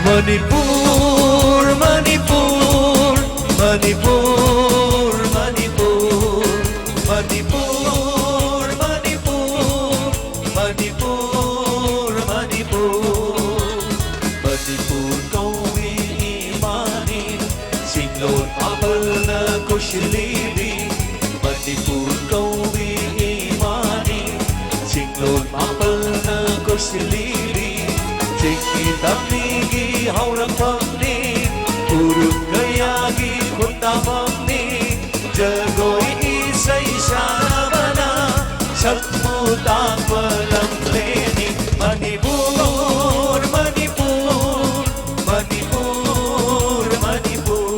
Manipur, Manipur, Manipur, Manipur, Manipur, Manipur, Manipur, Manipur, Manipur câu imani singlon apalna kushliri Manipur câu imani singlon apalna kushliri Ciki tamnigi haurak pamni Uruk gayagi khunda pamni Jagoi isai shanabana Sakmu takwalam leni Manipur, Manipur, Manipur, Manipur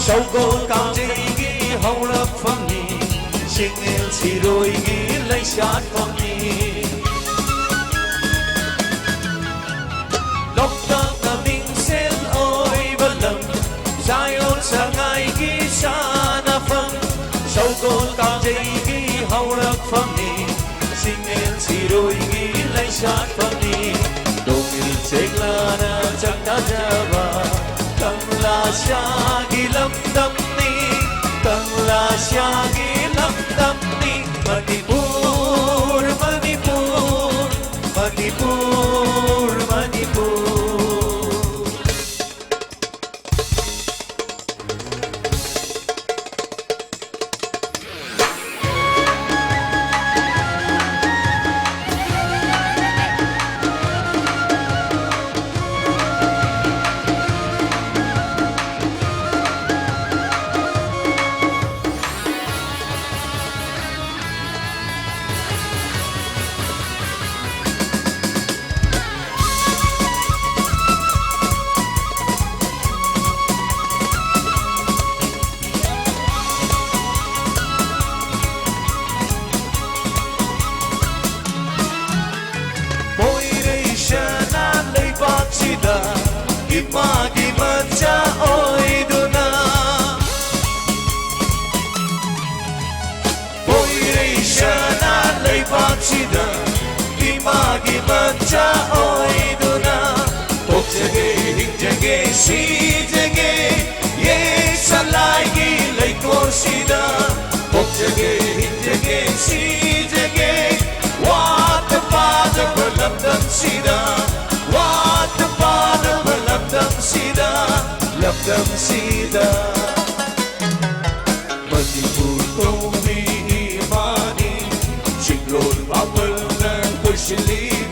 Sau cô cao dây ghi hậu lập phong nhi Xin yêu chỉ đôi ghi lấy sát phong nhi Lộc tạc là mình xem ôi bất lầm Dài ôn sa ngài ghi xa na phong Sau cô cao dây ghi hậu lập phong nhi Xin yêu chỉ đôi ghi lấy sát phong nhi Đồ nghìn chết là na chắc đã ra bà Tăng là xa ghi lâm tâm ni Tăng là xa ghi lâm tâm ni Manipur, Manipur, Manipur, Manipur Gimagi macha oiduna Boirishana leibachida Gimagi macha oiduna Tokjage hingjage shijage Yesalagi leikoshida Tokjage hingjage shijage Watapada berlamdam sida Watapada Labdam sida Manipur câu mi imani Singlon bawal ng kushili